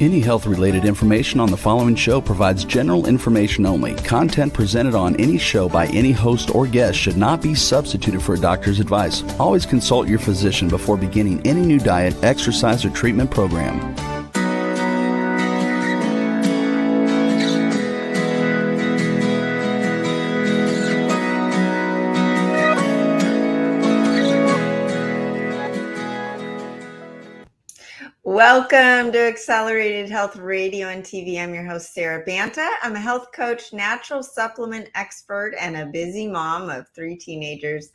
Any health-related information on the following show provides general information only. Content presented on any show by any host or guest should not be substituted for a doctor's advice. Always consult your physician before beginning any new diet, exercise, or treatment program. Welcome to Accelerated Health Radio and TV. I'm your host, Sarah Banta. I'm a health coach, natural supplement expert, and a busy mom of 3 teenagers.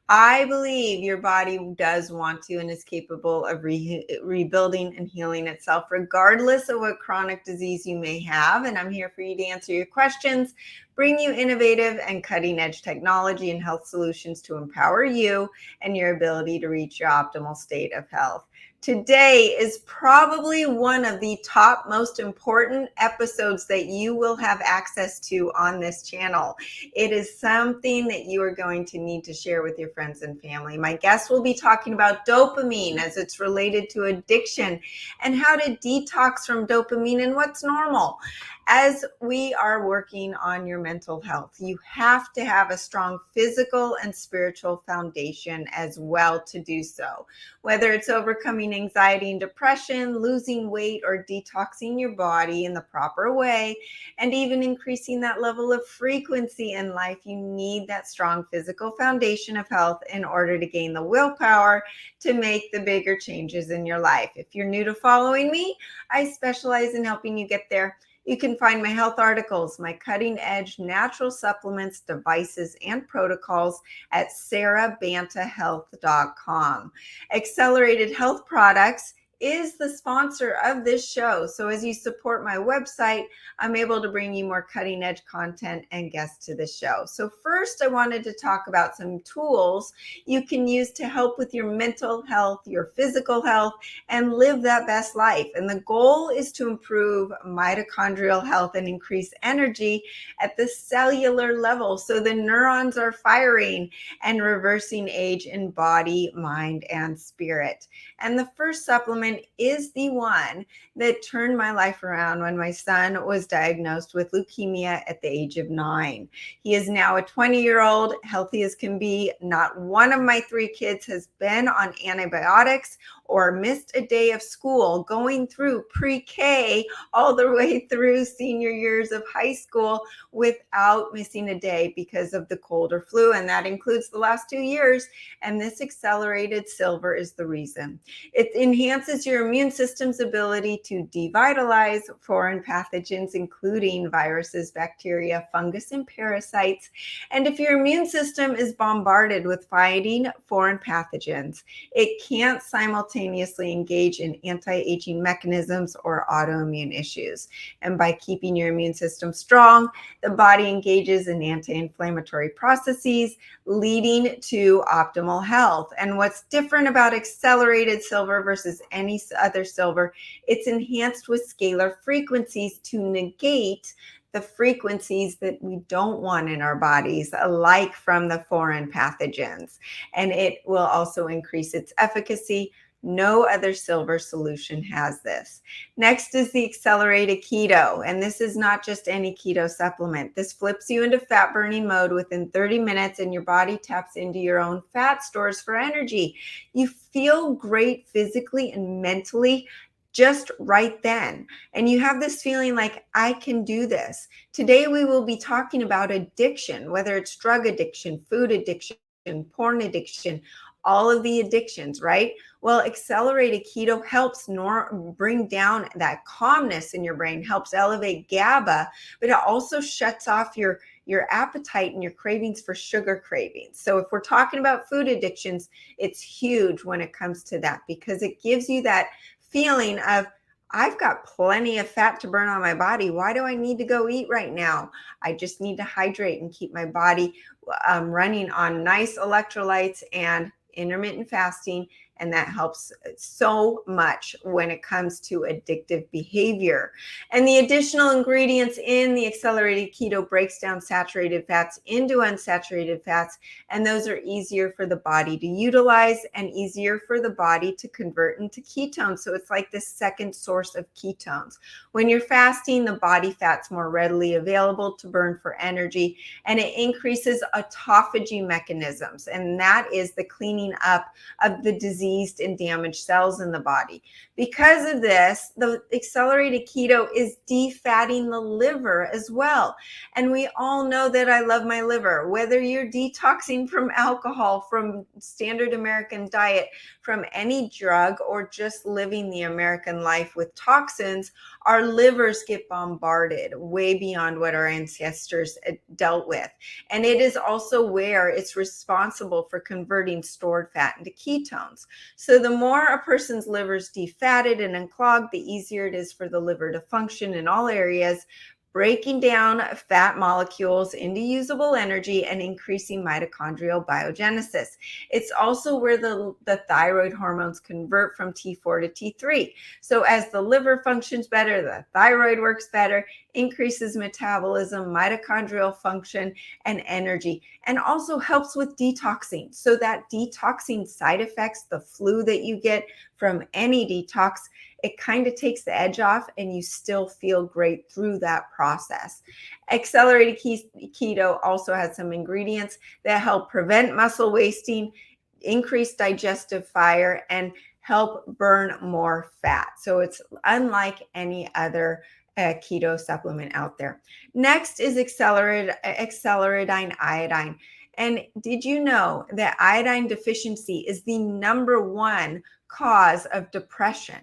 I believe your body does want to and is capable of rebuilding and healing itself, regardless of what chronic disease you may have. And I'm here for you to answer your questions, bring you innovative and cutting-edge technology and health solutions to empower you and your ability to reach your optimal state of health. Today is probably one of the top most important episodes that you will have access to on this channel. It is something that you are going to need to share with your friends and family. My guest will be talking about dopamine as it's related to addiction and how to detox from dopamine and what's normal. As we are working on your mental health, you have to have a strong physical and spiritual foundation as well to do so. Whether it's overcoming anxiety and depression, losing weight, or detoxing your body in the proper way, and even increasing that level of frequency in life, you need that strong physical foundation of health in order to gain the willpower to make the bigger changes in your life. If you're new to following me, I specialize in helping you get there. You can find my health articles, my cutting-edge natural supplements, devices, and protocols at sarahbantahealth.com. Accelerated Health Products is the sponsor of this show. So as you support my website, I'm able to bring you more cutting edge content and guests to the show. So first, I wanted to talk about some tools you can use to help with your mental health, your physical health, and live that best life. And the goal is to improve mitochondrial health and increase energy at the cellular level so the neurons are firing and reversing age in body, mind, and spirit. And the first supplement is the one that turned my life around when my son was diagnosed with leukemia at the age of 9. He is now a 20-year-old, healthy as can be. Not one of my 3 kids has been on antibiotics or missed a day of school, going through pre-K all the way through senior years of high school without missing a day because of the cold or flu. And that includes the last 2 years. And this accelerated silver is the reason. It enhances your immune system's ability to devitalize foreign pathogens, including viruses, bacteria, fungus, and parasites. And if your immune system is bombarded with fighting foreign pathogens, it can't simultaneously engage in anti-aging mechanisms or autoimmune issues. And by keeping your immune system strong, the body engages in anti-inflammatory processes, leading to optimal health. And what's different about accelerated silver versus any other silver, it's enhanced with scalar frequencies to negate the frequencies that we don't want in our bodies, like from the foreign pathogens. And it will also increase its efficacy. No other silver solution has this. Next is the accelerated keto. And this is not just any keto supplement. This flips you into fat burning mode within 30 minutes and your body taps into your own fat stores for energy. You feel great physically and mentally just right then. And you have this feeling like, I can do this. Today, we will be talking about addiction, whether it's drug addiction, food addiction, porn addiction, all of the addictions, right? Well, accelerated keto helps bring down that calmness in your brain, helps elevate GABA, but it also shuts off your appetite and your cravings for sugar cravings. So if we're talking about food addictions, it's huge when it comes to that because it gives you that feeling of, I've got plenty of fat to burn on my body. Why do I need to go eat right now? I just need to hydrate and keep my body running on nice electrolytes and intermittent fasting And that helps so much when it comes to addictive behavior. And the additional ingredients in the accelerated keto breaks down saturated fats into unsaturated fats, and those are easier for the body to utilize and easier for the body to convert into ketones. So it's like this second source of ketones. When you're fasting, the body fat's more readily available to burn for energy, and it increases autophagy mechanisms, and that is the cleaning up of the diseased and damaged cells in the body. Because of this, the accelerated keto is defatting the liver as well. And we all know that I love my liver. Whether you're detoxing from alcohol, from standard American diet, from any drug, or just living the American life with toxins, our livers get bombarded way beyond what our ancestors dealt with. And it is also where it's responsible for converting stored fat into ketones. So the more a person's liver is defatted and unclogged, the easier it is for the liver to function in all areas, breaking down fat molecules into usable energy and increasing mitochondrial biogenesis. It's also where the thyroid hormones convert from T4 to T3. So as the liver functions better, the thyroid works better, increases metabolism, mitochondrial function, and energy, and also helps with detoxing. So that detoxing side effects, the flu that you get from any detox, it kind of takes the edge off and you still feel great through that process. Accelerated keto also has some ingredients that help prevent muscle wasting, increase digestive fire, and help burn more fat. So it's unlike any other keto supplement out there. Next is acceleridine iodine. And did you know that iodine deficiency is the #1 cause of depression?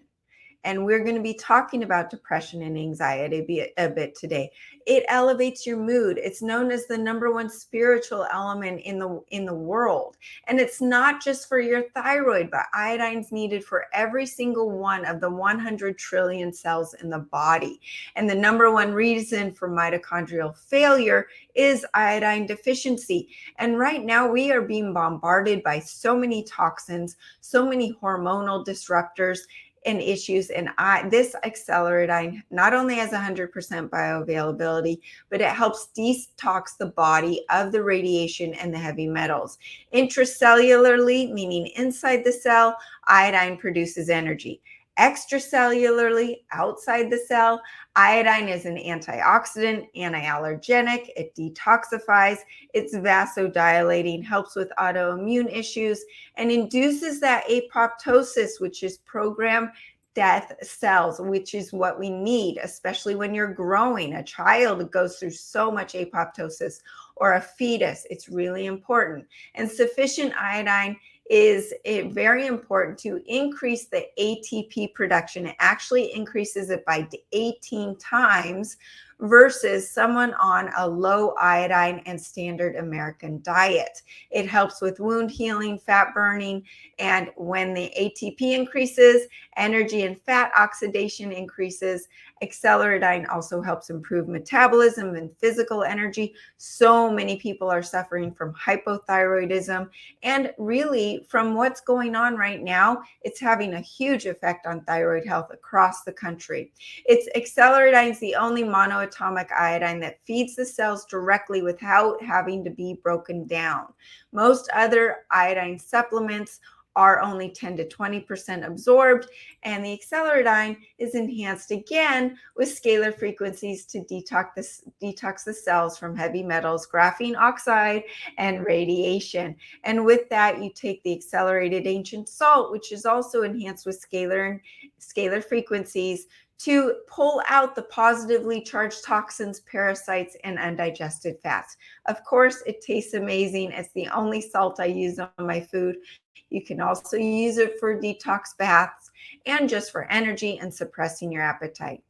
And we're going to be talking about depression and anxiety a bit today. It elevates your mood. It's known as the #1 spiritual element in the world. And it's not just for your thyroid, but iodine's needed for every single one of the 100 trillion cells in the body. And the #1 reason for mitochondrial failure is iodine deficiency. And right now we are being bombarded by so many toxins, so many hormonal disruptors and issues. And this acceleridine not only has 100% bioavailability, but it helps detox the body of the radiation and the heavy metals. Intracellularly, meaning inside the cell, iodine produces energy. Extracellularly, outside the cell, iodine is an antioxidant, anti-allergenic, it detoxifies, it's vasodilating, helps with autoimmune issues, and induces that apoptosis, which is programmed death cells, which is what we need, especially when you're growing. A child goes through so much apoptosis, or a fetus. It's really important. And sufficient iodine is very important to increase the ATP production. It actually increases it by 18 times versus someone on a low iodine and standard American diet. It helps with wound healing, fat burning, and when the ATP increases, energy and fat oxidation increases. Acceleridine also helps improve metabolism and physical energy. So many people are suffering from hypothyroidism, and really from what's going on right now, it's having a huge effect on thyroid health across the country. Acceleridine is the only monoatomic iodine that feeds the cells directly without having to be broken down. Most other iodine supplements are only 10 to 20% absorbed, and the acceleridine is enhanced again with scalar frequencies to detox the cells from heavy metals, graphene oxide, and radiation. And with that, you take the accelerated ancient salt, which is also enhanced with scalar frequencies, to pull out the positively charged toxins, parasites, and undigested fats. Of course, it tastes amazing. It's the only salt I use on my food. You can also use it for detox baths and just for energy and suppressing your appetite.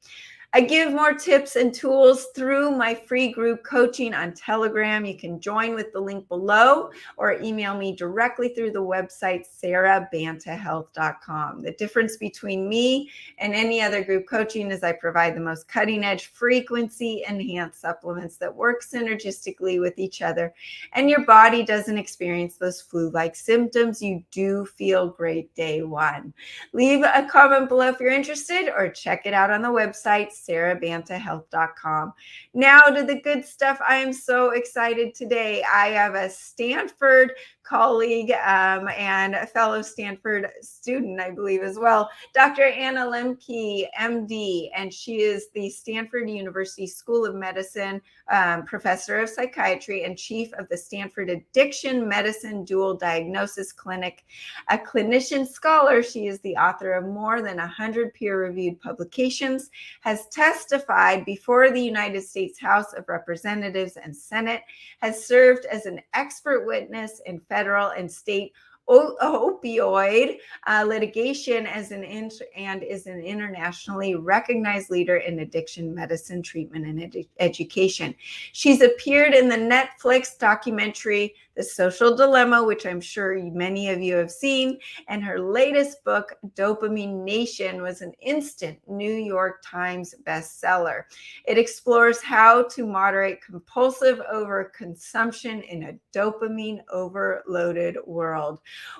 I give more tips and tools through my free group coaching on Telegram. You can join with the link below or email me directly through the website sarahbantahealth.com. The difference between me and any other group coaching is I provide the most cutting edge frequency enhanced supplements that work synergistically with each other, and your body doesn't experience those flu-like symptoms. You do feel great day one. Leave a comment below if you're interested, or check it out on the website sarahbantahealth.com. Now to the good stuff. I am so excited today. I have a Stanford colleague and a fellow Stanford student, I believe as well, Dr. Anna Lembke, MD, and she is the Stanford University School of Medicine professor of psychiatry and chief of the Stanford Addiction Medicine Dual Diagnosis Clinic. A clinician scholar, she is the author of more than 100 peer-reviewed publications, has testified before the United States House of Representatives and Senate, has served as an expert witness in federal and state opioid litigation and is an internationally recognized leader in addiction medicine, treatment, and education. She's appeared in the Netflix documentary The Social Dilemma, which I'm sure many of you have seen, and her latest book, Dopamine Nation, was an instant New York Times bestseller. It explores how to moderate compulsive overconsumption in a dopamine overloaded world.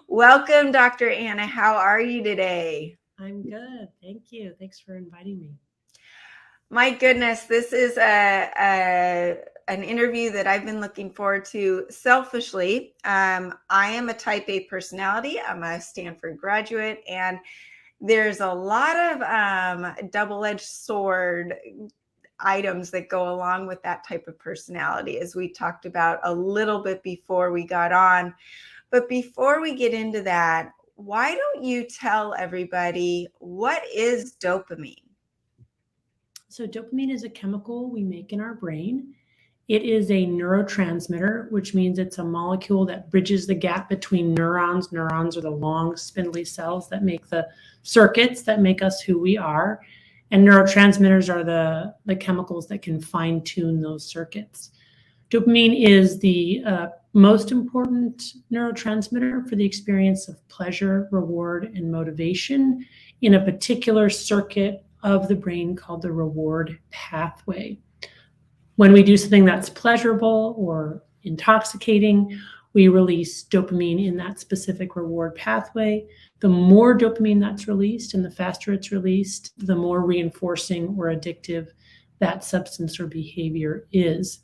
Welcome, Dr. Anna. How are you today? I'm good. Thank you. Thanks for inviting me. My goodness, this is an interview that I've been looking forward to selfishly. I am a type A personality. I'm a Stanford graduate, and there's a lot of double-edged sword items that go along with that type of personality, as we talked about a little bit before we got on. But before we get into that, why don't you tell everybody, what is dopamine? So dopamine is a chemical we make in our brain. It is a neurotransmitter, which means it's a molecule that bridges the gap between neurons. Neurons are the long, spindly cells that make the circuits that make us who we are. And neurotransmitters are the chemicals that can fine-tune those circuits. Dopamine is the most important neurotransmitter for the experience of pleasure, reward, and motivation in a particular circuit of the brain called the reward pathway. When we do something that's pleasurable or intoxicating, we release dopamine in that specific reward pathway. The more dopamine that's released and the faster it's released, the more reinforcing or addictive that substance or behavior is.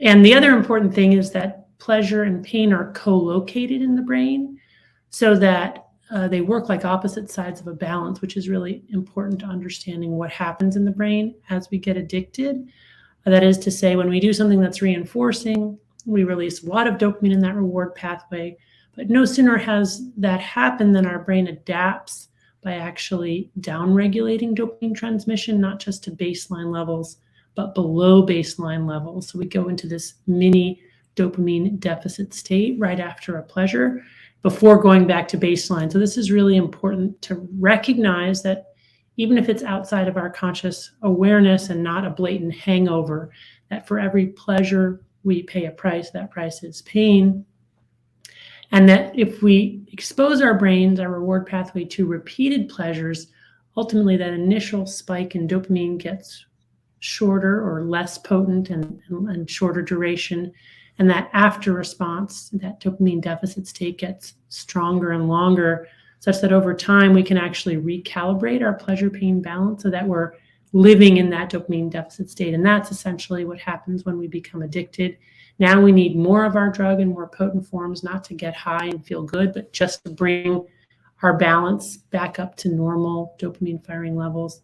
And the other important thing is that pleasure and pain are co-located in the brain so that they work like opposite sides of a balance, which is really important to understanding what happens in the brain as we get addicted. That is to say, when we do something that's reinforcing, we release a lot of dopamine in that reward pathway. But no sooner has that happened than our brain adapts by actually downregulating dopamine transmission, not just to baseline levels, but below baseline levels. So we go into this mini dopamine deficit state right after a pleasure before going back to baseline. So this is really important to recognize that even if it's outside of our conscious awareness and not a blatant hangover, that for every pleasure we pay a price, that price is pain. And that if we expose our brains, our reward pathway, to repeated pleasures, ultimately that initial spike in dopamine gets shorter or less potent and shorter duration. And that after response, that dopamine deficit state gets stronger and longer, such that over time we can actually recalibrate our pleasure-pain balance so that we're living in that dopamine deficit state. And that's essentially what happens when we become addicted. Now we need more of our drug in more potent forms, not to get high and feel good, but just to bring our balance back up to normal dopamine firing levels.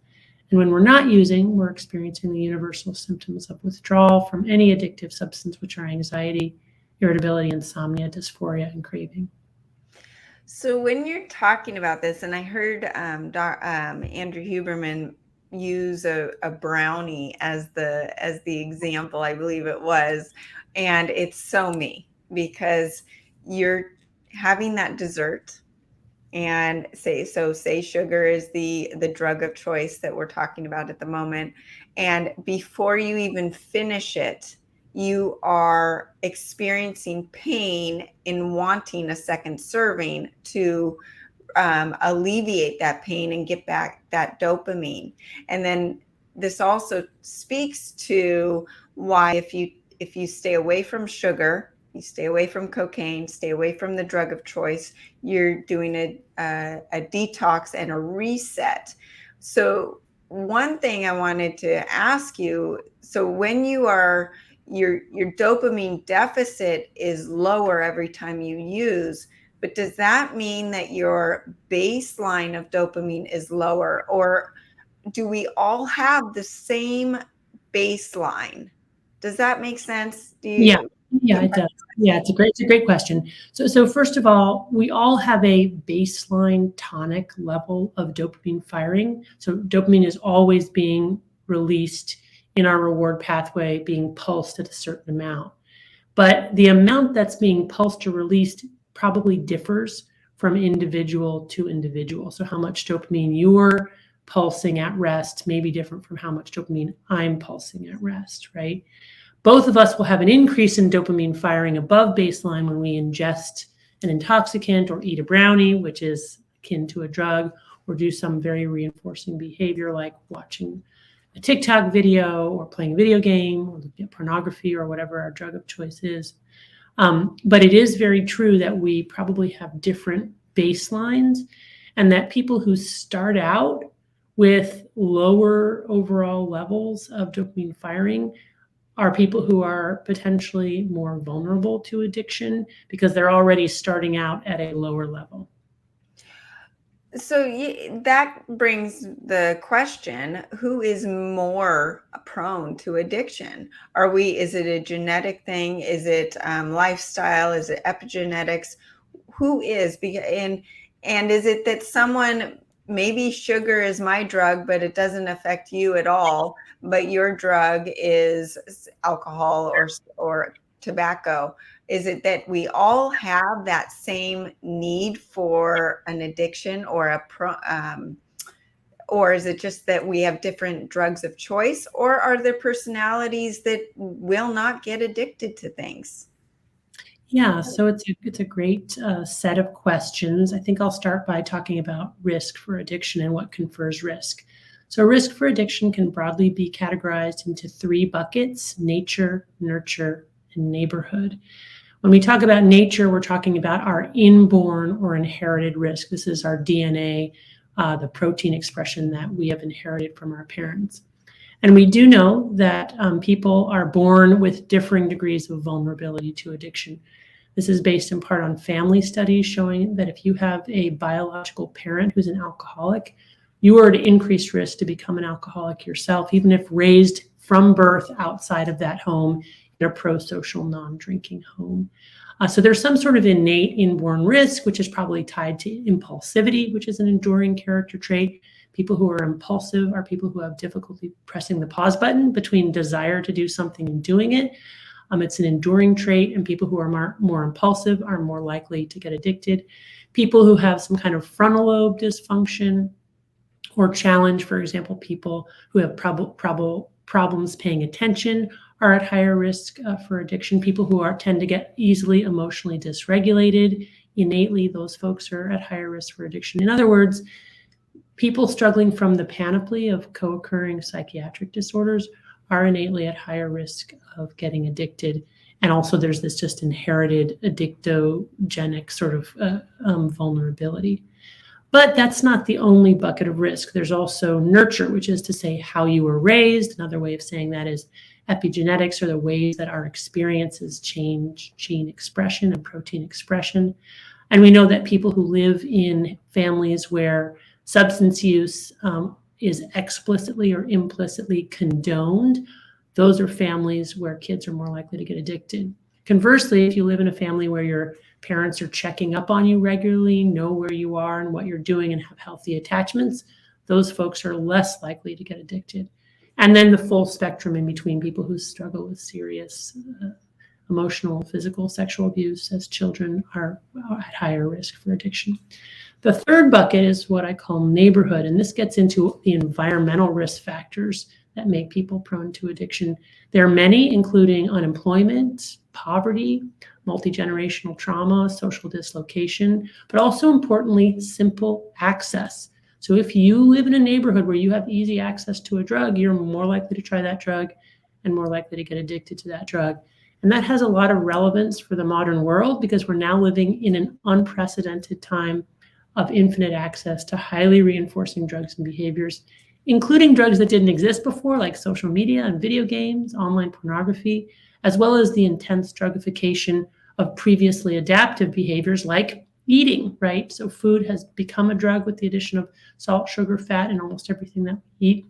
And when we're not using, we're experiencing the universal symptoms of withdrawal from any addictive substance, which are anxiety, irritability, insomnia, dysphoria, and craving. So when you're talking about this, and I heard Andrew Huberman use a brownie as the example, I believe it was, and it's so me, because you're having that dessert and say sugar is the drug of choice that we're talking about at the moment, and before you even finish it, you are experiencing pain in wanting a second serving to alleviate that pain and get back that dopamine. And then this also speaks to why if you stay away from sugar, you stay away from cocaine, stay away from the drug of choice, you're doing a detox and a reset. So one thing I wanted to ask you, so when you are, your dopamine deficit is lower every time you use, but does that mean that your baseline of dopamine is lower, or do we all have the same baseline? Does that make sense? Yeah, it does. Yeah, it's a great question. So first of all, we all have a baseline tonic level of dopamine firing. So dopamine is always being released in our reward pathway, being pulsed at a certain amount. But the amount that's being pulsed or released probably differs from individual to individual. So how much dopamine you're pulsing at rest may be different from how much dopamine I'm pulsing at rest, right? Both of us will have an increase in dopamine firing above baseline when we ingest an intoxicant or eat a brownie, which is akin to a drug, or do some very reinforcing behavior like watching a TikTok video or playing a video game or looking at pornography or whatever our drug of choice is. But it is very true that we probably have different baselines, and that people who start out with lower overall levels of dopamine firing are people who are potentially more vulnerable to addiction because they're already starting out at a lower level. So that brings the question, who is more prone to addiction? Is it a genetic thing? Is it lifestyle? Is it epigenetics? Who is? And is it that someone, maybe sugar is my drug, but it doesn't affect you at all, but your drug is alcohol or tobacco? Is it that we all have that same need for an addiction, or is it just that we have different drugs of choice, or are there personalities that will not get addicted to things? Yeah, so it's a great set of questions. I think I'll start by talking about risk for addiction and what confers risk. So risk for addiction can broadly be categorized into 3 buckets: nature, nurture, and neighborhood. When we talk about nature, we're talking about our inborn or inherited risk. This is our DNA, the protein expression that we have inherited from our parents. And we do know that people are born with differing degrees of vulnerability to addiction. This is based in part on family studies showing that if you have a biological parent who's an alcoholic, you are at increased risk to become an alcoholic yourself, even if raised from birth outside of that home in a pro-social, non-drinking home. So there's some sort of innate inborn risk, which is probably tied to impulsivity, which is an enduring character trait. People who are impulsive are people who have difficulty pressing the pause button between desire to do something and doing it. It's an enduring trait, and people who are more impulsive are more likely to get addicted. People who have some kind of frontal lobe dysfunction or challenge, for example, people who have problems paying attention are at higher risk for addiction. People who tend to get easily emotionally dysregulated, innately, those folks are at higher risk for addiction. In other words, people struggling from the panoply of co-occurring psychiatric disorders are innately at higher risk of getting addicted. And also there's this just inherited addictogenic sort of vulnerability. But that's not the only bucket of risk. There's also nurture, which is to say how you were raised. Another way of saying that is epigenetics, or the ways that our experiences change gene expression and protein expression. And we know that people who live in families where substance use is explicitly or implicitly condoned, those are families where kids are more likely to get addicted. Conversely, if you live in a family where your parents are checking up on you regularly, know where you are and what you're doing, and have healthy attachments, those folks are less likely to get addicted. And then the full spectrum in between, people who struggle with serious emotional, physical, sexual abuse as children are at higher risk for addiction. The third bucket is what I call neighborhood, and this gets into the environmental risk factors that make people prone to addiction. There are many, including unemployment, poverty, multi-generational trauma, social dislocation, but also importantly, simple access. So if you live in a neighborhood where you have easy access to a drug, you're more likely to try that drug and more likely to get addicted to that drug. And that has a lot of relevance for the modern world because we're now living in an unprecedented time of infinite access to highly reinforcing drugs and behaviors, including drugs that didn't exist before, like social media and video games, online pornography, as well as the intense drugification of previously adaptive behaviors like eating, right? So food has become a drug with the addition of salt, sugar, fat, and almost everything that we eat,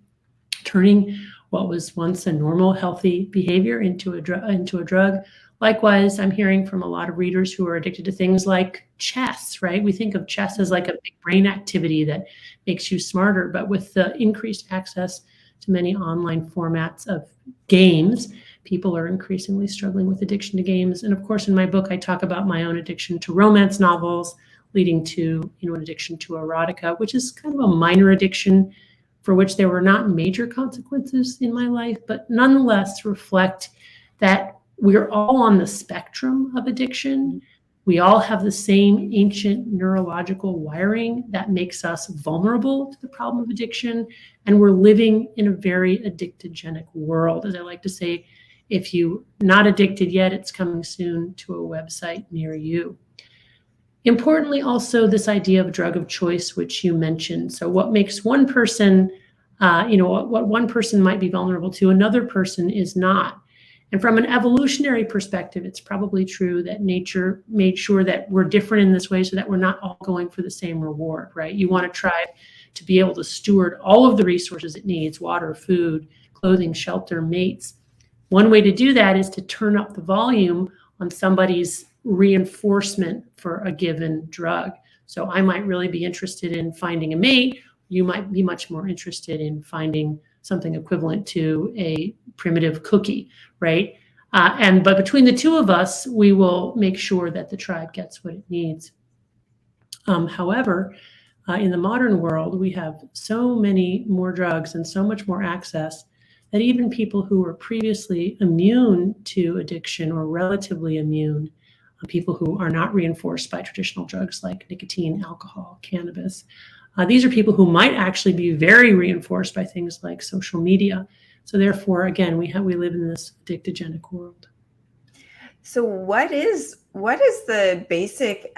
turning what was once a normal, healthy behavior into a drug. Likewise, I'm hearing from a lot of readers who are addicted to things like chess, right? We think of chess as like a big brain activity that makes you smarter, but with the increased access to many online formats of games, people are increasingly struggling with addiction to games. And of course, in my book, I talk about my own addiction to romance novels, leading to, an addiction to erotica, which is kind of a minor addiction for which there were not major consequences in my life, but nonetheless reflect that we're all on the spectrum of addiction. We all have the same ancient neurological wiring that makes us vulnerable to the problem of addiction. And we're living in a very addictogenic world. As I like to say, if you're not addicted yet, it's coming soon to a website near you. Importantly, also this idea of drug of choice, which you mentioned. So what makes one person, what one person might be vulnerable to, another person is not. And from an evolutionary perspective, it's probably true that nature made sure that we're different in this way so that we're not all going for the same reward, right? You want to try to be able to steward all of the resources it needs, water, food, clothing, shelter, mates. One way to do that is to turn up the volume on somebody's reinforcement for a given drug. So I might really be interested in finding a mate. You might be much more interested in finding something equivalent to a primitive cookie, right? But between the two of us, we will make sure that the tribe gets what it needs. However, in the modern world, we have so many more drugs and so much more access that even people who were previously immune to addiction or relatively immune, people who are not reinforced by traditional drugs like nicotine, alcohol, cannabis, these are people who might actually be very reinforced by things like social media. So therefore, again, we live in this addictogenic world. So what is the basic,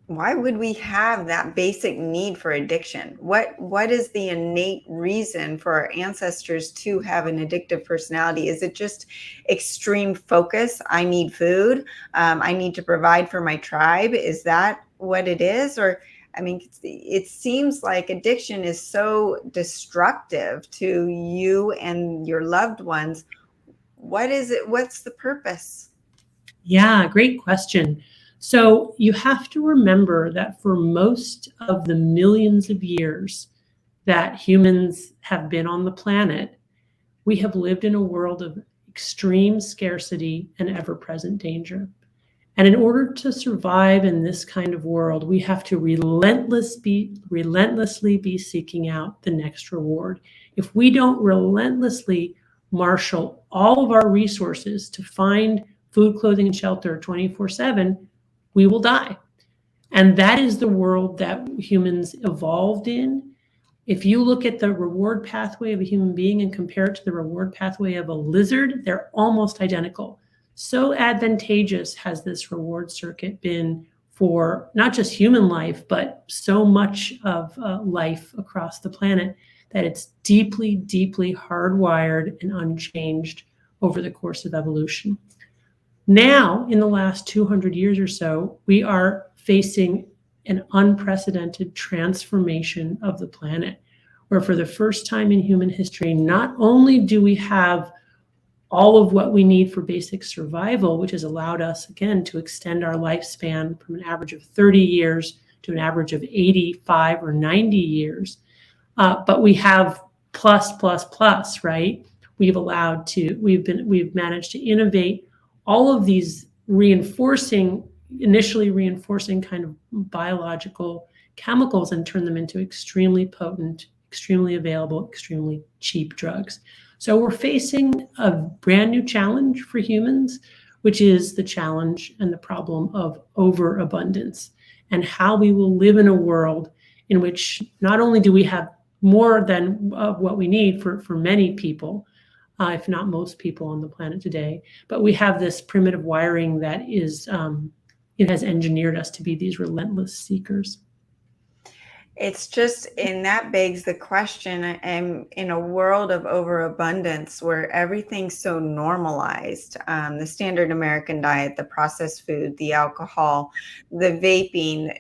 why would we have that basic need for addiction? What is the innate reason for our ancestors to have an addictive personality? Is it just extreme focus? I need food. I need to provide for my tribe. Is that what it is? Or, I mean, it seems like addiction is so destructive to you and your loved ones. What is it? What's the purpose? Yeah, great question. So you have to remember that for most of the millions of years that humans have been on the planet, we have lived in a world of extreme scarcity and ever-present danger. And in order to survive in this kind of world, we have to relentlessly be seeking out the next reward. If we don't relentlessly marshal all of our resources to find food, clothing, and shelter 24/7, we will die. And that is the world that humans evolved in. If you look at the reward pathway of a human being and compare it to the reward pathway of a lizard, they're almost identical. So advantageous has this reward circuit been for not just human life, but so much of life across the planet that it's deeply, deeply hardwired and unchanged over the course of evolution. Now, in the last 200 years or so, we are facing an unprecedented transformation of the planet, where for the first time in human history, not only do we have all of what we need for basic survival, which has allowed us, again, to extend our lifespan from an average of 30 years to an average of 85 or 90 years, but we have plus, right? We've managed to innovate all of these reinforcing initially reinforcing kind of biological chemicals and turn them into extremely potent, extremely available, extremely cheap drugs. So we're facing a brand new challenge for humans, which is the challenge and the problem of overabundance, and how we will live in a world in which not only do we have more than what we need for many people, if not most people on the planet today, but we have this primitive wiring that is, it has engineered us to be these relentless seekers. It's just, and that begs the question, in a world of overabundance where everything's so normalized, the standard American diet, the processed food, the alcohol, the vaping,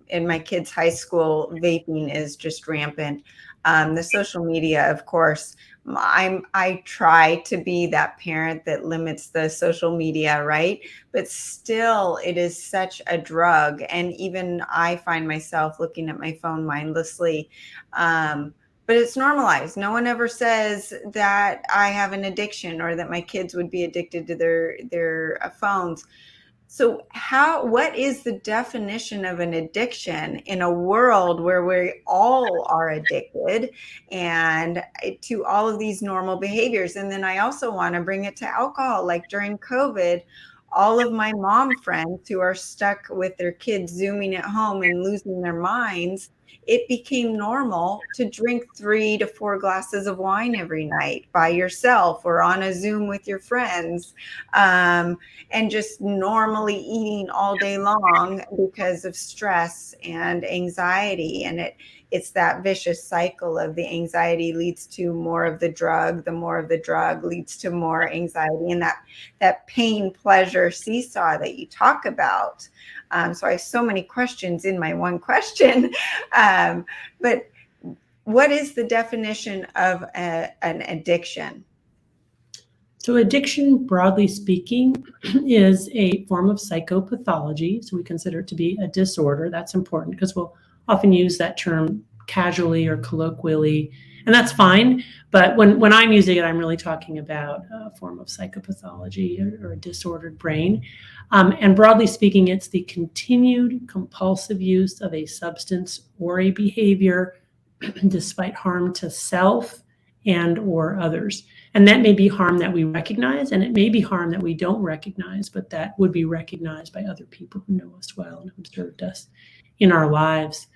in my kids' high school, vaping is just rampant. The social media, of course, I try to be that parent that limits the social media, right? But still, it is such a drug. And even I find myself looking at my phone mindlessly. But it's normalized. No one ever says that I have an addiction or that my kids would be addicted to their phones. So what is the definition of an addiction in a world where we all are addicted and to all of these normal behaviors? And then I also want to bring it to alcohol. Like during COVID, all of my mom friends who are stuck with their kids Zooming at home and losing their minds, it became normal to drink 3 to 4 glasses of wine every night by yourself or on a Zoom with your friends, and just normally eating all day long because of stress and anxiety. And it's that vicious cycle of the anxiety leads to more of the drug, the more of the drug leads to more anxiety, and that pain pleasure seesaw that you talk about. So I have so many questions in my one question, but what is the definition of an addiction? So addiction, broadly speaking, is a form of psychopathology. So we consider it to be a disorder. That's important because we'll often use that term casually or colloquially, and that's fine. But when I'm using it, I'm really talking about a form of psychopathology or a disordered brain. And broadly speaking, it's the continued compulsive use of a substance or a behavior despite harm to self and or others. And that may be harm that we recognize, and it may be harm that we don't recognize, but that would be recognized by other people who know us well and who observed us in our lives.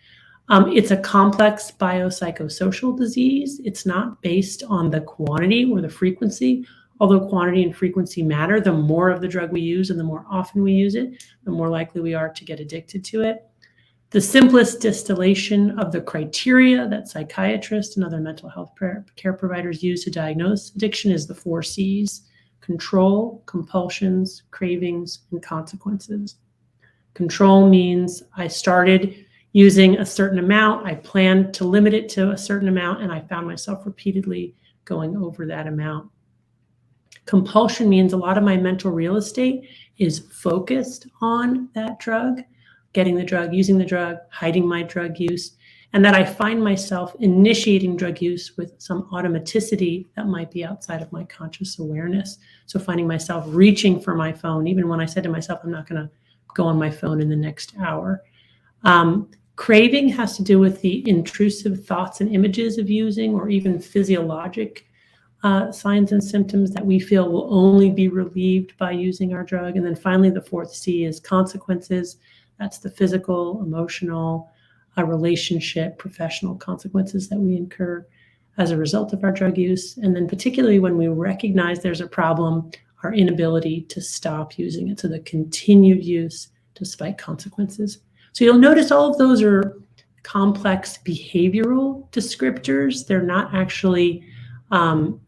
It's a complex biopsychosocial disease. It's not based on the quantity or the frequency, although quantity and frequency matter. The more of the drug we use and the more often we use it, the more likely we are to get addicted to it. The simplest distillation of the criteria that psychiatrists and other mental health care providers use to diagnose addiction is the 4 C's: control, compulsions, cravings, and consequences. Control means I started using a certain amount, I planned to limit it to a certain amount, and I found myself repeatedly going over that amount. Compulsion means a lot of my mental real estate is focused on that drug, getting the drug, using the drug, hiding my drug use, and that I find myself initiating drug use with some automaticity that might be outside of my conscious awareness. So finding myself reaching for my phone, even when I said to myself, I'm not going to go on my phone in the next hour. Craving has to do with the intrusive thoughts and images of using, or even physiologic signs and symptoms that we feel will only be relieved by using our drug. And then finally, the 4th C is consequences. That's the physical, emotional, relationship, professional consequences that we incur as a result of our drug use. And then particularly when we recognize there's a problem, our inability to stop using it. So the continued use despite consequences. So you'll notice all of those are complex behavioral descriptors. They're not actually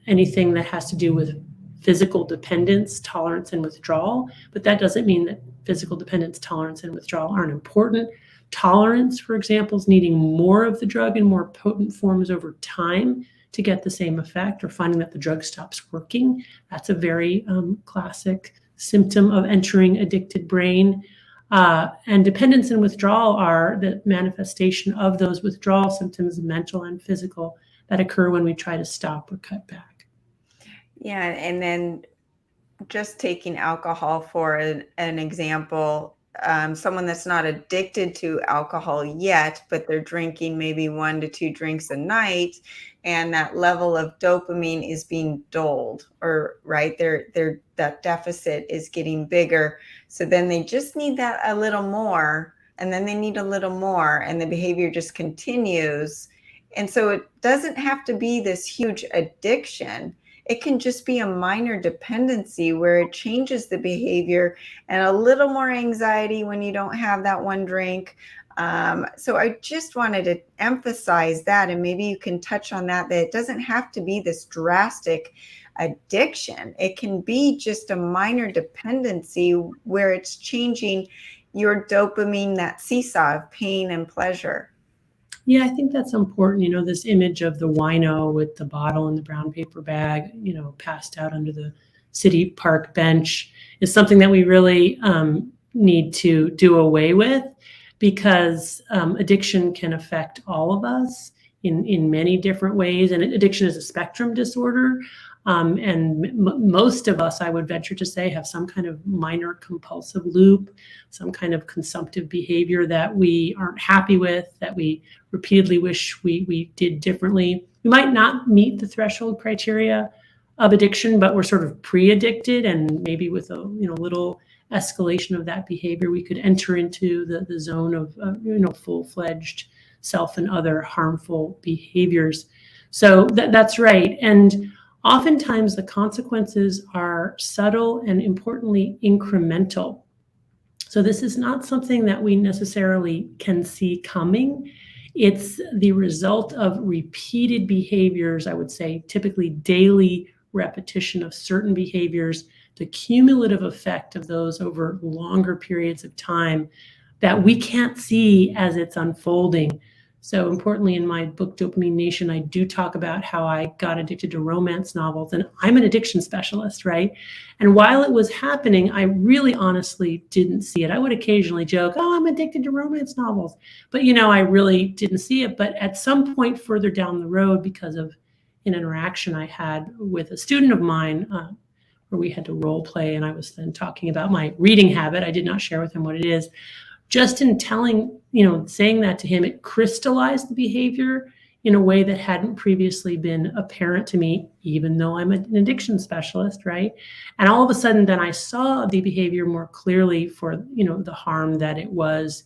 anything that has to do with physical dependence, tolerance, and withdrawal. But that doesn't mean that physical dependence, tolerance, and withdrawal aren't important. Tolerance, for example, is needing more of the drug in more potent forms over time to get the same effect, or finding that the drug stops working. That's a very classic symptom of entering addicted brain. And dependence and withdrawal are the manifestation of those withdrawal symptoms, mental and physical, that occur when we try to stop or cut back. Yeah, and then just taking alcohol for an example, someone that's not addicted to alcohol yet, but they're drinking maybe 1 to 2 drinks a night, and that level of dopamine is being dulled, or right, that deficit is getting bigger. So then they just need that a little more, and then they need a little more, and the behavior just continues. And so it doesn't have to be this huge addiction. It can just be a minor dependency where it changes the behavior, and a little more anxiety when you don't have that one drink. So I just wanted to emphasize that, and maybe you can touch on that it doesn't have to be this drastic addiction. It can be just a minor dependency where it's changing your dopamine, that seesaw of pain and pleasure. Yeah, I think that's important. This image of the wino with the bottle and the brown paper bag, passed out under the city park bench is something that we really need to do away with, because addiction can affect all of us in many different ways. And addiction is a spectrum disorder. And most of us, I would venture to say, have some kind of minor compulsive loop, some kind of consumptive behavior that we aren't happy with, that we repeatedly wish we did differently. We might not meet the threshold criteria of addiction, but we're sort of pre-addicted, and maybe with a little escalation of that behavior, we could enter into the zone of full-fledged self and other harmful behaviors. So that's right. And oftentimes the consequences are subtle and, importantly, incremental. So this is not something that we necessarily can see coming. It's the result of repeated behaviors, I would say, typically daily repetition of certain behaviors, the cumulative effect of those over longer periods of time that we can't see as it's unfolding. So importantly, in my book, Dopamine Nation, I do talk about how I got addicted to romance novels, and I'm an addiction specialist, right? And while it was happening, I really honestly didn't see it. I would occasionally joke, oh, I'm addicted to romance novels. But, I really didn't see it. But at some point further down the road, because of an interaction I had with a student of mine, where we had to role play, and I was then talking about my reading habit. I did not share with him what it is. Just in saying that to him, it crystallized the behavior in a way that hadn't previously been apparent to me, even though I'm an addiction specialist, right? And all of a sudden, then I saw the behavior more clearly for, the harm that it was,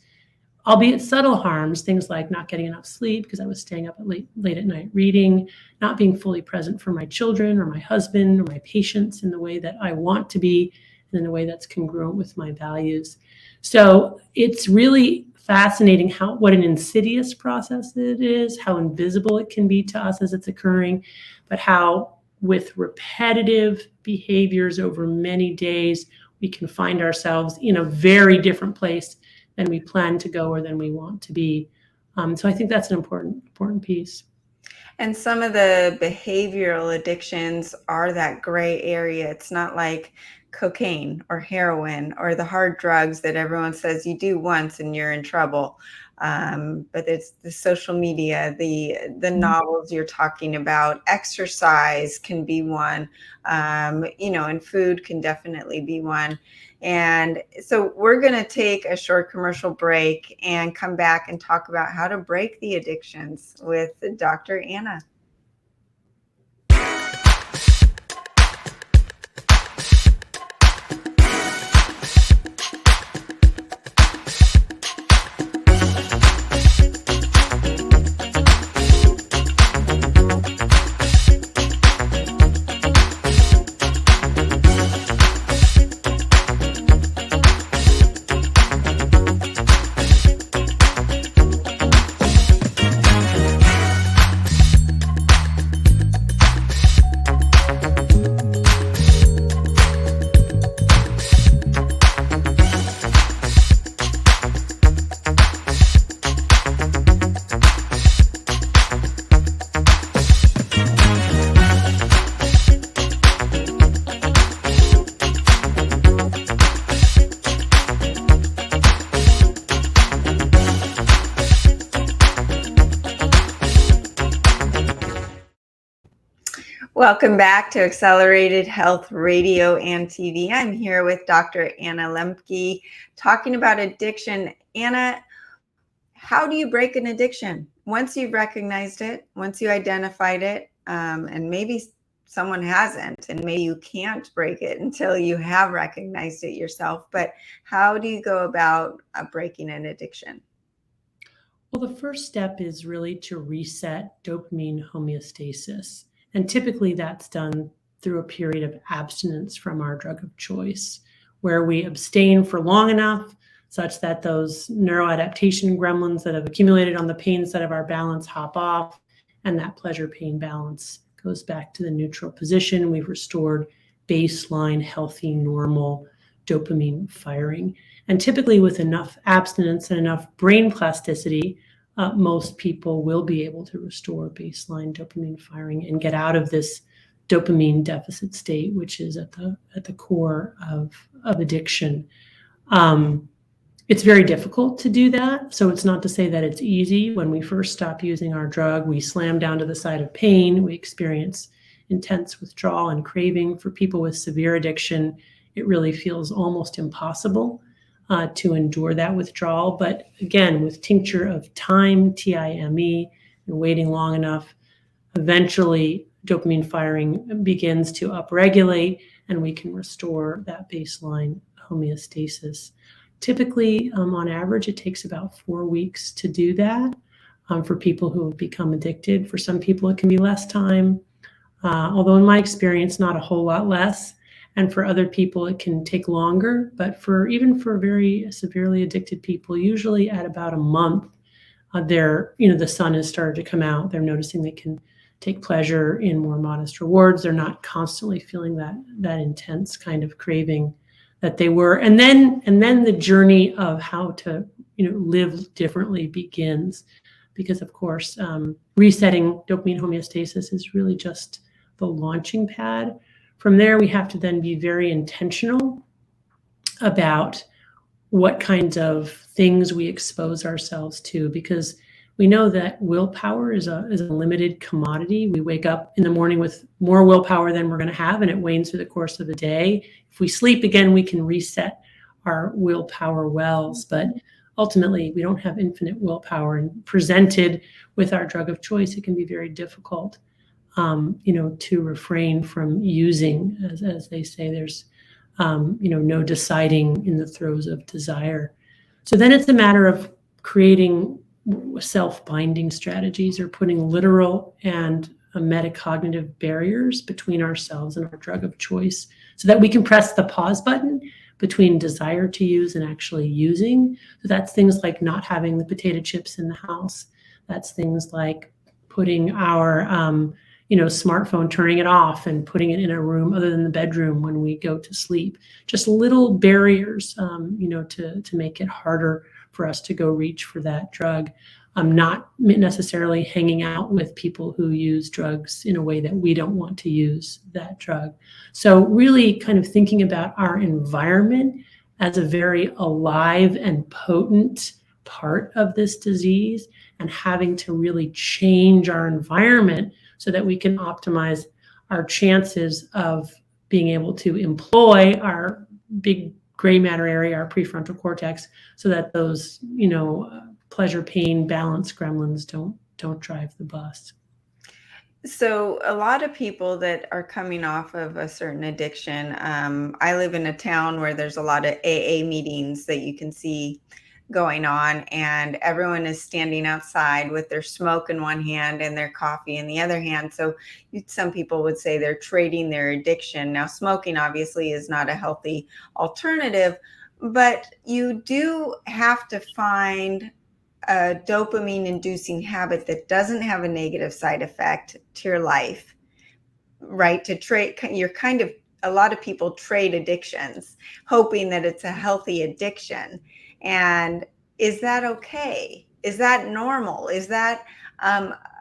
albeit subtle harms, things like not getting enough sleep because I was staying up late at night reading, not being fully present for my children or my husband or my patients in the way that I want to be, and in a way that's congruent with my values. So it's really fascinating what an insidious process it is, how invisible it can be to us as it's occurring, but how with repetitive behaviors over many days, we can find ourselves in a very different place than we plan to go or than we want to be. So I think that's an important piece. And some of the behavioral addictions are that gray area. It's not like cocaine or heroin or the hard drugs that everyone says you do once and you're in trouble. But it's the social media, the novels you're talking about. Exercise can be one, and food can definitely be one. And so we're going to take a short commercial break and come back and talk about how to break the addictions with Dr. Anna. Welcome back to Accelerated Health Radio and TV. I'm here with Dr. Anna Lembke talking about addiction. Anna, how do you break an addiction? Once you've recognized it, once you identified it, and maybe someone hasn't, and maybe you can't break it until you have recognized it yourself, but how do you go about breaking an addiction? Well, the first step is really to reset dopamine homeostasis. And typically that's done through a period of abstinence from our drug of choice, where we abstain for long enough such that those neuroadaptation gremlins that have accumulated on the pain side of our balance hop off, and that pleasure-pain balance goes back to the neutral position. We've restored baseline, healthy, normal dopamine firing. And typically with enough abstinence and enough brain plasticity, most people will be able to restore baseline dopamine firing and get out of this dopamine deficit state, which is at the core of addiction. It's very difficult to do that. So it's not to say that it's easy. When we first stop using our drug, we slam down to the side of pain. We experience intense withdrawal and craving. For people with severe addiction, it really feels almost impossible to endure that withdrawal. But again, with tincture of time, TIME, and waiting long enough, eventually dopamine firing begins to upregulate and we can restore that baseline homeostasis. Typically, on average, it takes about 4 weeks to do that for people who have become addicted. For some people, it can be less time, although in my experience, not a whole lot less. And for other people, it can take longer. But even for very severely addicted people, usually at about a month, the sun has started to come out. They're noticing they can take pleasure in more modest rewards. They're not constantly feeling that intense kind of craving that they were. And then the journey of how to live differently begins, because of course resetting dopamine homeostasis is really just the launching pad. From there, we have to then be very intentional about what kinds of things we expose ourselves to, because we know that willpower is a limited commodity. We wake up in the morning with more willpower than we're going to have, and it wanes through the course of the day. If we sleep again, we can reset our willpower wells, but ultimately we don't have infinite willpower, and presented with our drug of choice, it can be very difficult to refrain from using. As they say, there's no deciding in the throes of desire. So then it's a matter of creating self-binding strategies, or putting literal and metacognitive barriers between ourselves and our drug of choice, so that we can press the pause button between desire to use and actually using. So that's things like not having the potato chips in the house. That's things like putting our smartphone, turning it off and putting it in a room other than the bedroom when we go to sleep. Just little barriers, to make it harder for us to go reach for that drug. Not necessarily hanging out with people who use drugs in a way that we don't want to use that drug. So really kind of thinking about our environment as a very alive and potent part of this disease, and having to really change our environment so that we can optimize our chances of being able to employ our big gray matter area, our prefrontal cortex, so that those, pleasure, pain, balance gremlins don't drive the bus. So a lot of people that are coming off of a certain addiction, I live in a town where there's a lot of AA meetings that you can see going on, and everyone is standing outside with their smoke in one hand and their coffee in the other hand. So some people would say they're trading their addiction. Now, smoking obviously is not a healthy alternative, but you do have to find a dopamine inducing habit that doesn't have a negative side effect to your life, right? To trade, a lot of people trade addictions hoping that it's a healthy addiction. And is that okay? Is that normal? Is that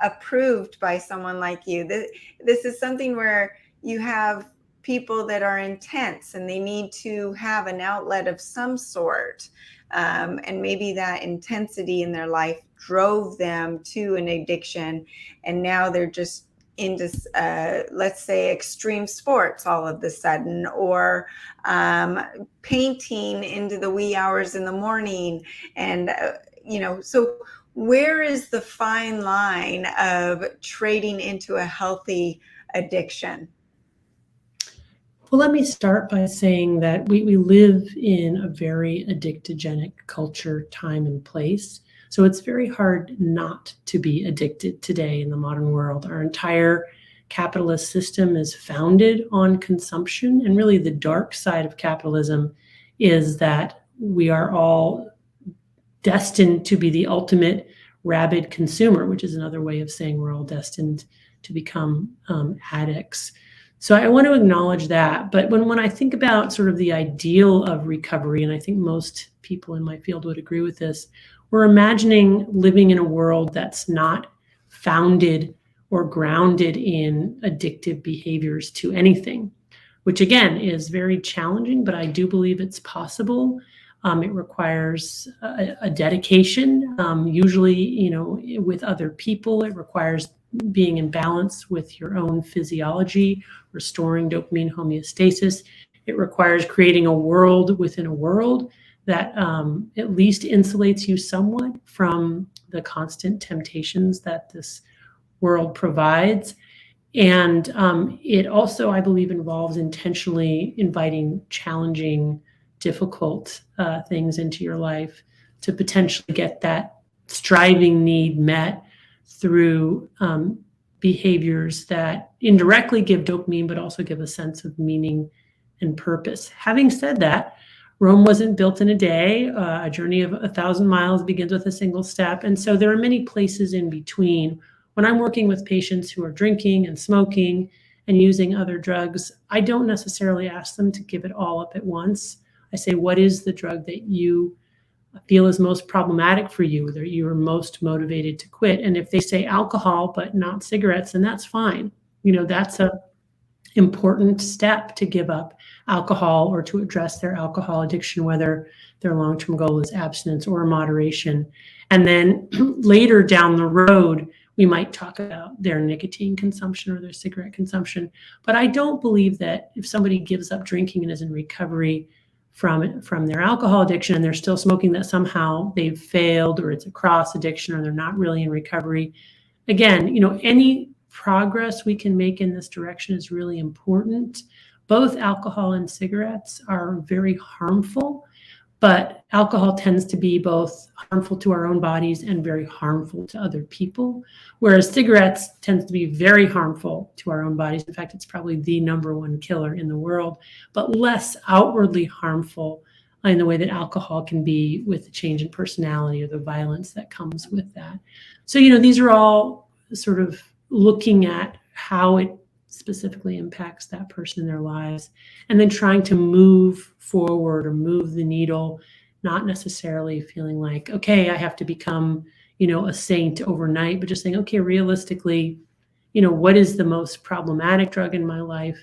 approved by someone like you? This is something where you have people that are intense and they need to have an outlet of some sort. And maybe that intensity in their life drove them to an addiction. And now they're just into, let's say, extreme sports all of a sudden, or painting into the wee hours in the morning. And, so where is the fine line of trading into a healthy addiction? Well, let me start by saying that we live in a very addictogenic culture, time, and place. So it's very hard not to be addicted today in the modern world. Our entire capitalist system is founded on consumption. And really, the dark side of capitalism is that we are all destined to be the ultimate rabid consumer, which is another way of saying we're all destined to become addicts. So I want to acknowledge that. But when I think about sort of the ideal of recovery, and I think most people in my field would agree with this, we're imagining living in a world that's not founded or grounded in addictive behaviors to anything, which again is very challenging, but I do believe it's possible. It requires a dedication, usually, with other people. It requires being in balance with your own physiology, restoring dopamine homeostasis. It requires creating a world within a world that at least insulates you somewhat from the constant temptations that this world provides. And it also, I believe, involves intentionally inviting challenging, difficult things into your life to potentially get that striving need met through behaviors that indirectly give dopamine, but also give a sense of meaning and purpose. Having said that, Rome wasn't built in a day. A journey of 1,000 miles begins with a single step. And so there are many places in between. When I'm working with patients who are drinking and smoking and using other drugs, I don't necessarily ask them to give it all up at once. I say, what is the drug that you feel is most problematic for you, that you are most motivated to quit? And if they say alcohol, but not cigarettes, then that's fine. That's a important step to give up alcohol or to address their alcohol addiction, whether their long-term goal is abstinence or moderation. And then later down the road, we might talk about their nicotine consumption or their cigarette consumption. But I don't believe that if somebody gives up drinking and is in recovery from their alcohol addiction and they're still smoking, that somehow they've failed or it's a cross addiction or they're not really in recovery. Again, any progress we can make in this direction is really important. Both alcohol and cigarettes are very harmful, but alcohol tends to be both harmful to our own bodies and very harmful to other people, whereas cigarettes tends to be very harmful to our own bodies. In fact, it's probably the number one killer in the world, but less outwardly harmful in the way that alcohol can be with the change in personality or the violence that comes with that. So, these are all sort of looking at how it specifically impacts that person in their lives, and then trying to move forward or move the needle, not necessarily feeling like, okay, I have to become, a saint overnight, but just saying, okay, realistically, what is the most problematic drug in my life,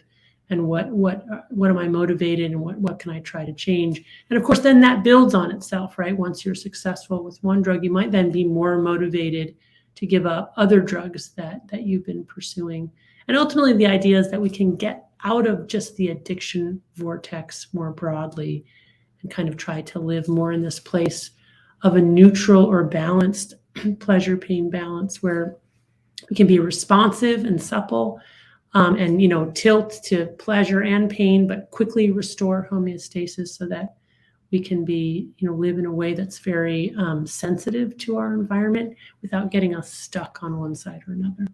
and what am I motivated, and what can I try to change? And of course, then that builds on itself, right? Once you're successful with one drug, you might then be more motivated to give up other drugs that you've been pursuing. And ultimately, the idea is that we can get out of just the addiction vortex more broadly and kind of try to live more in this place of a neutral or balanced pleasure-pain balance where we can be responsive and supple and, tilt to pleasure and pain, but quickly restore homeostasis so that we can be, live in a way that's very sensitive to our environment without getting us stuck on one side or another.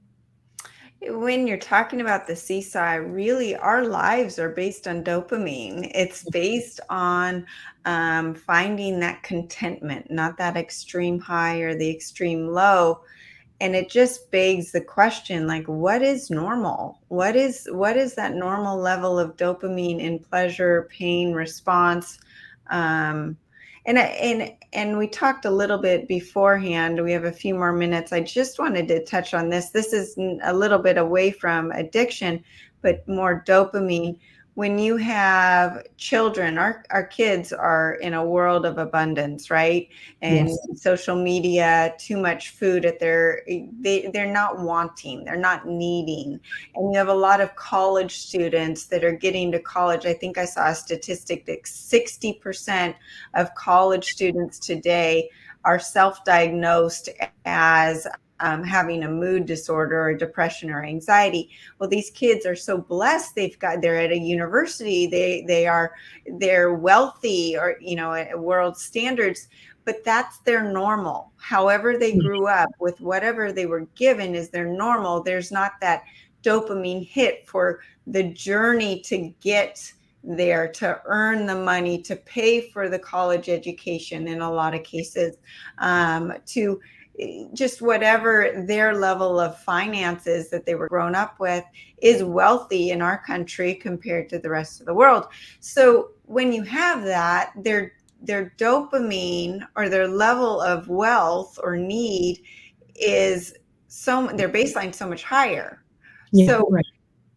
When you're talking about the seesaw, really our lives are based on dopamine. It's based on finding that contentment, not that extreme high or the extreme low. And it just begs the question, like, what is normal? What is that normal level of dopamine in pleasure, pain, response? And we talked a little bit beforehand. We have a few more minutes. I just wanted to touch on this. This is a little bit away from addiction, but more dopamine. when you have children, our kids are in a world of abundance, right? And Yes. social media, too much food at they're not wanting, they're not needing. And you have a lot of college students that are getting to college. I think I saw a statistic that 60% of college students today are self-diagnosed as having a mood disorder or depression or anxiety. Well, these kids are so blessed. They're at a university. They're wealthy, or at world standards, but that's their normal. However they grew up with, whatever they were given is their normal. There's not that dopamine hit for the journey to get there, to earn the money, to pay for the college education in a lot of cases, to just whatever their level of finances that they were grown up with is wealthy in our country compared to the rest of the world. So when you have that, their dopamine or their level of wealth or need is their baseline so much higher. Yeah, So right.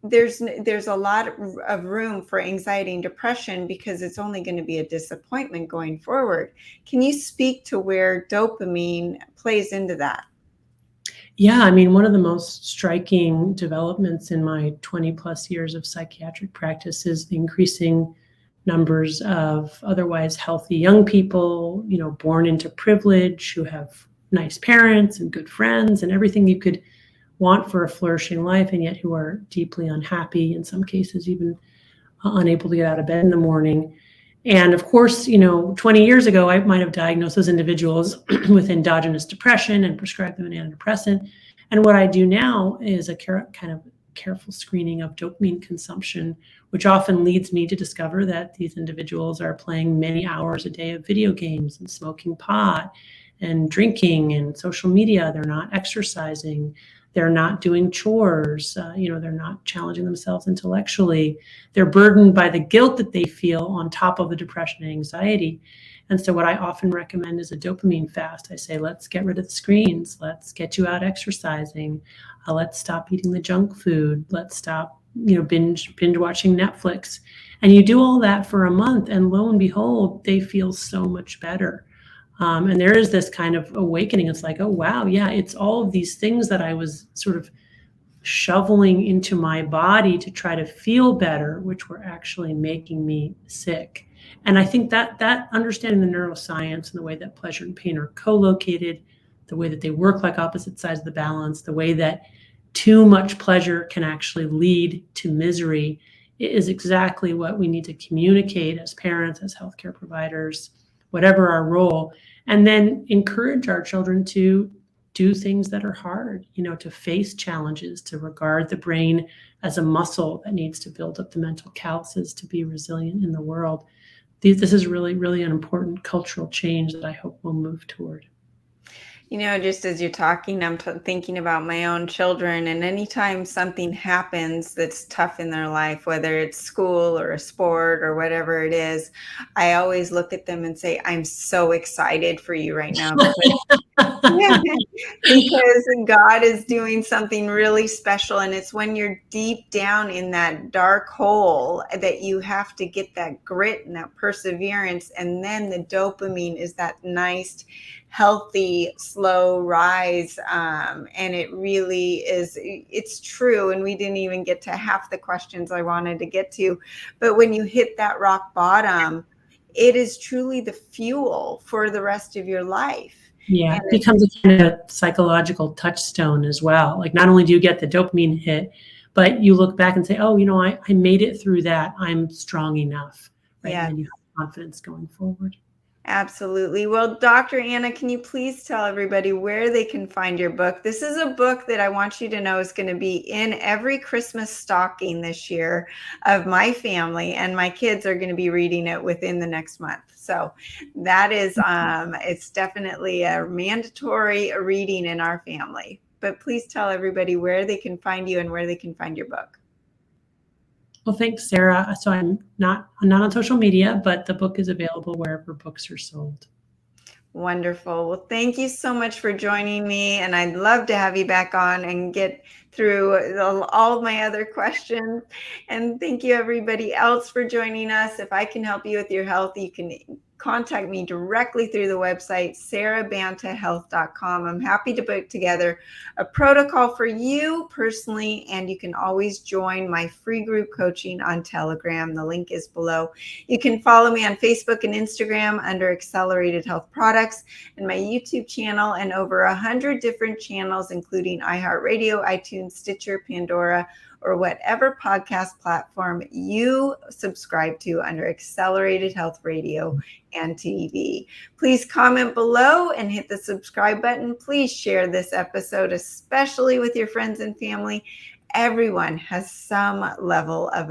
there's a lot of room for anxiety and depression because it's only going to be a disappointment going forward. Can you speak to where dopamine plays into that? Yeah, I mean, one of the most striking developments in my 20 plus years of psychiatric practice is the increasing numbers of otherwise healthy young people, born into privilege, who have nice parents and good friends and everything you could want for a flourishing life, and yet who are deeply unhappy, in some cases even unable to get out of bed in the morning. And of course, 20 years ago, I might have diagnosed those individuals with endogenous depression and prescribed them an antidepressant. And what I do now is a kind of careful screening of dopamine consumption, which often leads me to discover that these individuals are playing many hours a day of video games and smoking pot and drinking and social media. They're not exercising. They're not doing chores. They're not challenging themselves intellectually. They're burdened by the guilt that they feel on top of the depression and anxiety. And so what I often recommend is a dopamine fast. I say, let's get rid of the screens. Let's get you out exercising. Let's stop eating the junk food. Let's stop, binge watching Netflix. And you do all that for a month, and lo and behold, they feel so much better. And there is this kind of awakening. It's like, oh, wow, yeah, it's all of these things that I was sort of shoveling into my body to try to feel better, which were actually making me sick. And I think that understanding the neuroscience and the way that pleasure and pain are co-located, the way that they work like opposite sides of the balance, the way that too much pleasure can actually lead to misery, is exactly what we need to communicate as parents, as healthcare providers, whatever our role, and then encourage our children to do things that are hard, to face challenges, to regard the brain as a muscle that needs to build up the mental calluses to be resilient in the world. This is really, really an important cultural change that I hope we'll move toward. Just as you're talking, I'm thinking about my own children, and anytime something happens that's tough in their life, whether it's school or a sport or whatever it is, I always look at them and say, I'm so excited for you right now because God is doing something really special. And it's when you're deep down in that dark hole that you have to get that grit and that perseverance. And then the dopamine is that nice, healthy, slow rise. And it really is, it's true. And we didn't even get to half the questions I wanted to get to. But when you hit that rock bottom, it is truly the fuel for the rest of your life. Yeah, it becomes a kind of psychological touchstone as well. Like, not only do you get the dopamine hit, but you look back and say, oh, I made it through that. I'm strong enough. Right. Yeah. And then you have confidence going forward. Absolutely. Well, Dr. Anna, can you please tell everybody where they can find your book? This is a book that I want you to know is going to be in every Christmas stocking this year of my family, and my kids are going to be reading it within the next month. So that is, it's definitely a mandatory reading in our family. But please tell everybody where they can find you and where they can find your book. Well, thanks, Sarah. So I'm not on social media, but the book is available wherever books are sold. Wonderful. Well, thank you so much for joining me. And I'd love to have you back on and get through all of my other questions. And thank you everybody else for joining us. If I can help you with your health, you can contact me directly through the website, sarahbantahealth.com. I'm happy to put together a protocol for you personally, and you can always join my free group coaching on Telegram. The link is below. You can follow me on Facebook and Instagram under Accelerated Health Products, and my YouTube channel, and over 100 different channels, including iHeartRadio, iTunes, Stitcher, Pandora, or whatever podcast platform you subscribe to under Accelerated Health Radio and TV. Please comment below and hit the subscribe button. Please share this episode, especially with your friends and family. Everyone has some level of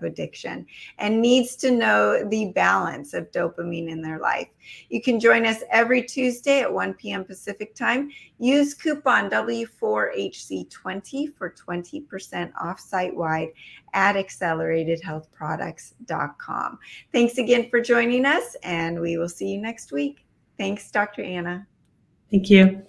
addiction and needs to know the balance of dopamine in their life. You can join us every Tuesday at 1 p.m. Pacific time. Use coupon W4HC20 for 20% off site-wide at acceleratedhealthproducts.com. Thanks again for joining us, and we will see you next week. Thanks, Dr. Anna. Thank you.